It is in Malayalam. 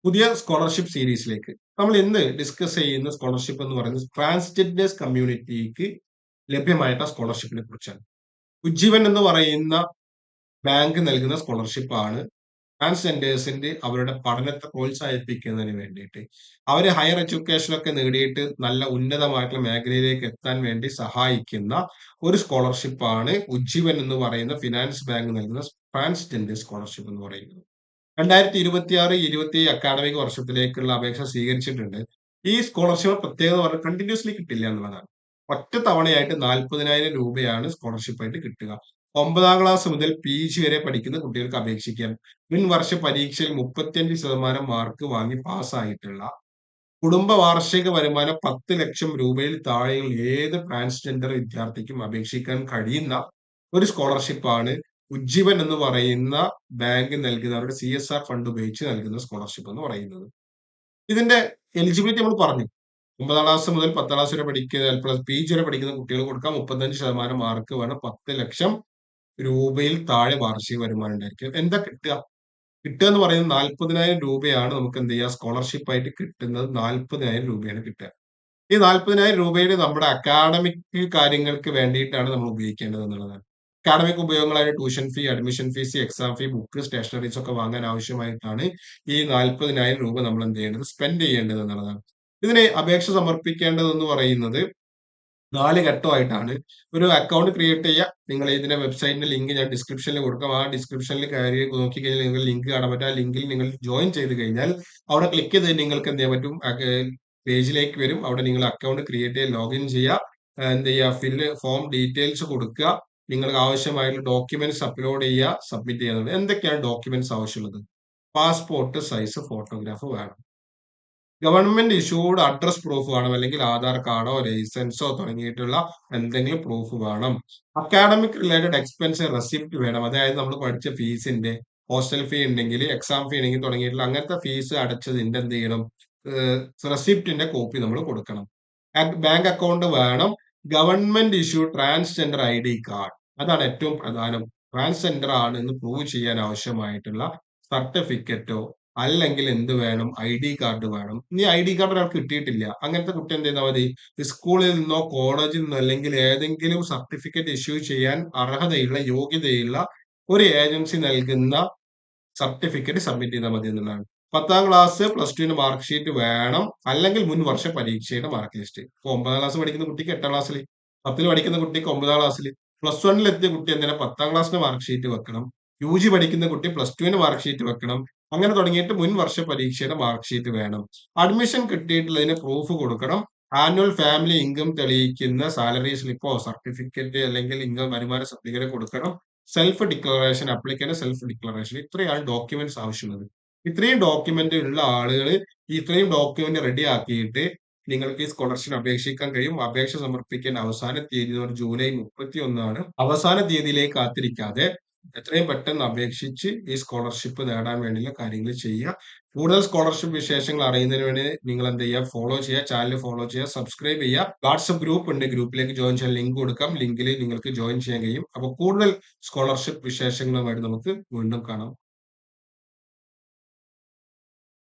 പുതിയ സ്കോളർഷിപ്പ് സീരീസിലേക്ക് നമ്മൾ ഇന്ന് ഡിസ്കസ് ചെയ്യുന്ന സ്കോളർഷിപ്പ് എന്ന് പറയുന്നത് ട്രാൻസ്ജെൻഡേഴ്സ് കമ്മ്യൂണിറ്റിക്ക് ലഭ്യമായിട്ടുള്ള സ്കോളർഷിപ്പിനെ കുറിച്ചാണ്. ഉജ്ജീവൻ എന്ന് പറയുന്ന ബാങ്ക് നൽകുന്ന സ്കോളർഷിപ്പാണ് ട്രാൻസ്ജെൻഡേഴ്സിന്റെ അവരുടെ പഠനത്തെ പ്രോത്സാഹിപ്പിക്കുന്നതിന് വേണ്ടിയിട്ട് അവര് ഹയർ എഡ്യൂക്കേഷൻ ഒക്കെ നേടിയിട്ട് നല്ല ഉന്നതമായിട്ടുള്ള മേഖലയിലേക്ക് എത്താൻ വേണ്ടി സഹായിക്കുന്ന ഒരു സ്കോളർഷിപ്പാണ് ഉജ്ജീവൻ എന്ന് പറയുന്ന ഫിനാൻസ് ബാങ്ക് നൽകുന്ന ട്രാൻസ്ജെൻഡർ സ്കോളർഷിപ്പ് എന്ന് പറയുന്നത്. 2026-27 അക്കാഡമിക് വർഷത്തിലേക്കുള്ള അപേക്ഷ സ്വീകരിച്ചിട്ടുണ്ട്. ഈ സ്കോളർഷിപ്പ് പ്രത്യേകത പറഞ്ഞാൽ കണ്ടിന്യൂസ്ലി കിട്ടില്ല എന്നുള്ളതാണ്. ഒറ്റ തവണയായിട്ട് 40,000 രൂപയാണ് സ്കോളർഷിപ്പ് ആയിട്ട് കിട്ടുക. 9ാം ക്ലാസ് മുതൽ PG വരെ പഠിക്കുന്ന കുട്ടികൾക്ക് അപേക്ഷിക്കാം. മുൻ വർഷ പരീക്ഷയിൽ 35% മാർക്ക് വാങ്ങി പാസ്സായിട്ടുള്ള, കുടുംബ വാർഷിക വരുമാനം 10 ലക്ഷം രൂപയിൽ താഴെയുള്ള ഏത് ട്രാൻസ്ജെൻഡർ വിദ്യാർത്ഥിക്കും അപേക്ഷിക്കാൻ കഴിയുന്ന ഒരു സ്കോളർഷിപ്പാണ് ഉജ്ജീവൻ എന്ന് പറയുന്ന ബാങ്ക് നൽകുന്ന അവരുടെ CSR ഫണ്ട് ഉപയോഗിച്ച് നൽകുന്ന സ്കോളർഷിപ്പ് എന്ന് പറയുന്നത്. ഇതിന്റെ എലിജിബിലിറ്റി നമ്മൾ പറഞ്ഞു. 9ാം ക്ലാസ് മുതൽ 10ാം ക്ലാസ് വരെ പഠിക്കുന്ന പ്ലസ് PG വരെ പഠിക്കുന്ന കുട്ടികൾ കൊടുക്കാം. 35% മാർക്ക് വേണം. 10 ലക്ഷം രൂപയിൽ താഴെ വാർഷിക വരുമാനം ഉണ്ടായിരിക്കും. എന്താ കിട്ടുക? കിട്ടുക എന്ന് പറയുന്നത് 40,000 രൂപയാണ് നമുക്ക് എന്ത് ചെയ്യുക സ്കോളർഷിപ്പ് ആയിട്ട് കിട്ടുന്നത്. 40,000 രൂപയാണ് കിട്ടുക. ഈ 40,000 രൂപയുടെ നമ്മുടെ അക്കാഡമിക് കാര്യങ്ങൾക്ക് വേണ്ടിയിട്ടാണ് നമ്മൾ ഉപയോഗിക്കേണ്ടത് എന്നുള്ളതാണ്. അക്കാഡമിക് ഉപയോഗങ്ങളായ tuition fee, admission fees, exam fee, book, stationeries ഒക്കെ വാങ്ങാൻ ആവശ്യമായിട്ടാണ് ഈ 40,000 രൂപ നമ്മൾ എന്ത് ചെയ്യേണ്ടത് സ്പെൻഡ് ചെയ്യേണ്ടത് എന്നുള്ളതാണ്. ഇതിന് അപേക്ഷ സമർപ്പിക്കേണ്ടതെന്ന് പറയുന്നത് 4 ഘട്ടമായിട്ടാണ്. ഒരു അക്കൗണ്ട് ക്രിയേറ്റ് ചെയ്യുക. നിങ്ങൾ ഇതിന്റെ വെബ്സൈറ്റിന്റെ ലിങ്ക് ഞാൻ ഡിസ്ക്രിപ്ഷനിൽ കൊടുക്കാം. ആ ഡിസ്ക്രിപ്ഷനിൽ കയറി നോക്കിക്കഴിഞ്ഞാൽ നിങ്ങൾക്ക് ലിങ്ക് കാണാൻ പറ്റും. ആ ലിങ്കിൽ നിങ്ങൾ ജോയിൻ ചെയ്ത് കഴിഞ്ഞാൽ അവിടെ ക്ലിക്ക് ചെയ്ത് നിങ്ങൾക്ക് എന്ത് ചെയ്യാൻ പറ്റും പേജിലേക്ക് വരും. അവിടെ നിങ്ങൾ അക്കൗണ്ട് ക്രിയേറ്റ് ചെയ്യുക, ലോഗിൻ ചെയ്യുക, എന്ത് ചെയ്യുക ഫില്ല് ഫോം ഡീറ്റെയിൽസ് കൊടുക്കുക. നിങ്ങൾക്ക് ആവശ്യമായിട്ടുള്ള ഡോക്യുമെന്റ്സ് അപ്ലോഡ് ചെയ്യുക, സബ്മിറ്റ് ചെയ്യുന്നത്. എന്തൊക്കെയാണ് ഡോക്യുമെന്റ്സ് ആവശ്യമുള്ളത്? പാസ്പോർട്ട് സൈസ് ഫോട്ടോഗ്രാഫ് വേണം. ഗവൺമെന്റ് ഇഷ്യൂഡ് അഡ്രസ് പ്രൂഫ് വേണം, അല്ലെങ്കിൽ ആധാർ കാർഡോ ലൈസൻസോ തുടങ്ങിയിട്ടുള്ള എന്തെങ്കിലും പ്രൂഫ് വേണം. അക്കാഡമിക് റിലേറ്റഡ് എക്സ്പെൻസ് റെസിപ്റ്റ് വേണം. അതായത് നമ്മൾ പഠിച്ച ഫീസിന്റെ ഹോസ്റ്റൽ ഫീ ഉണ്ടെങ്കിൽ, എക്സാം ഫീ ഉണ്ടെങ്കിൽ തുടങ്ങിയിട്ടുള്ള അങ്ങനത്തെ ഫീസ് അടച്ചതിന്റെ എന്ത് ചെയ്യണം റെസിപ്റ്റിന്റെ കോപ്പി നമ്മൾ കൊടുക്കണം. ബാങ്ക് അക്കൗണ്ട് വേണം. Government issue transgender ID card, അതാണ് ഏറ്റവും പ്രധാനം. ട്രാൻസ്ജെൻഡർ ആണ് എന്ന് പ്രൂവ് ചെയ്യാൻ ആവശ്യമായിട്ടുള്ള സർട്ടിഫിക്കറ്റോ അല്ലെങ്കിൽ എന്ത് വേണം ID കാർഡ് വേണം. ഇനി ID കാർഡ് ഒരാൾക്ക് കിട്ടിയിട്ടില്ല, അങ്ങനത്തെ കുട്ടി എന്ത് ചെയ്താൽ മതി, സ്കൂളിൽ നിന്നോ കോളേജിൽ നിന്നോ അല്ലെങ്കിൽ ഏതെങ്കിലും സർട്ടിഫിക്കറ്റ് ഇഷ്യൂ ചെയ്യാൻ അർഹതയുള്ള യോഗ്യതയുള്ള ഒരു ഏജൻസി നൽകുന്ന സർട്ടിഫിക്കറ്റ് സബ്മിറ്റ് ചെയ്താൽ മതി എന്നുള്ളതാണ്. 10ാം ക്ലാസ് പ്ലസ് ടുവിന് മാർക്ക് ഷീറ്റ് വേണം, അല്ലെങ്കിൽ മുൻ വർഷ പരീക്ഷയുടെ മാർക്ക് ലിസ്റ്റ്. ഇപ്പൊ 9ാം ക്ലാസ് പഠിക്കുന്ന കുട്ടിക്ക് 8ാം ക്ലാസ്സിൽ, 10ൽ പഠിക്കുന്ന കുട്ടിക്ക് 9ാം ക്ലാസ്സിൽ, പ്ലസ് വണ്ണിൽ എത്തിയ കുട്ടി എന്തിനാ 10ാം ക്ലാസ്സിന് മാർക്ക് ഷീറ്റ് വെക്കണം, UG പഠിക്കുന്ന കുട്ടി പ്ലസ് ടുവിന് മാർക്ക് ഷീറ്റ് വെക്കണം. അങ്ങനെ തുടങ്ങിയിട്ട് മുൻ വർഷ പരീക്ഷയുടെ മാർക്ക് ഷീറ്റ് വേണം. അഡ്മിഷൻ കിട്ടിയിട്ടുള്ളതിന് പ്രൂഫ് കൊടുക്കണം. ആനുവൽ ഫാമിലി ഇൻകം തെളിയിക്കുന്ന സാലറി സ്ലിപ്പോ സർട്ടിഫിക്കറ്റ് അല്ലെങ്കിൽ ഇൻകം വരുമാന സർട്ടിഫിക്കറ്റ് കൊടുക്കണം. Self declaration, applicant self declaration, ഇത്രയാണ് ഡോക്യുമെന്റ്സ് ആവശ്യമുള്ളത്. ഇത്രയും ഡോക്യുമെന്റ് ഉള്ള ആളുകൾ ഇത്രയും ഡോക്യുമെന്റ് റെഡി ആക്കിയിട്ട് നിങ്ങൾക്ക് ഈ സ്കോളർഷിപ്പ് അപേക്ഷിക്കാൻ കഴിയും. അപേക്ഷ സമർപ്പിക്കേണ്ട അവസാന തീയതി ജൂലൈ 31 ആണ്. അവസാന തീയതിയിലേക്ക് കാത്തിരിക്കാതെ എത്രയും പെട്ടെന്ന് അപേക്ഷിച്ച് ഈ സ്കോളർഷിപ്പ് നേടാൻ വേണ്ടിയുള്ള കാര്യങ്ങൾ ചെയ്യുക. കൂടുതൽ സ്കോളർഷിപ്പ് വിശേഷങ്ങൾ അറിയുന്നതിന് വേണ്ടി നിങ്ങൾ എന്ത് ചെയ്യുക, ഫോളോ ചെയ്യുക, ചാനൽ ഫോളോ ചെയ്യുക, സബ്സ്ക്രൈബ് ചെയ്യുക. വാട്സ്ആപ്പ് ഗ്രൂപ്പ് ഉണ്ട്, ഗ്രൂപ്പിലേക്ക് ജോയിൻ ചെയ്യാൻ ലിങ്ക് കൊടുക്കാം. ലിങ്കിൽ നിങ്ങൾക്ക് ജോയിൻ ചെയ്യാൻ കഴിയും. അപ്പോൾ കൂടുതൽ സ്കോളർഷിപ്പ് വിശേഷങ്ങളുമായിട്ട് നമുക്ക് വീണ്ടും കാണാം.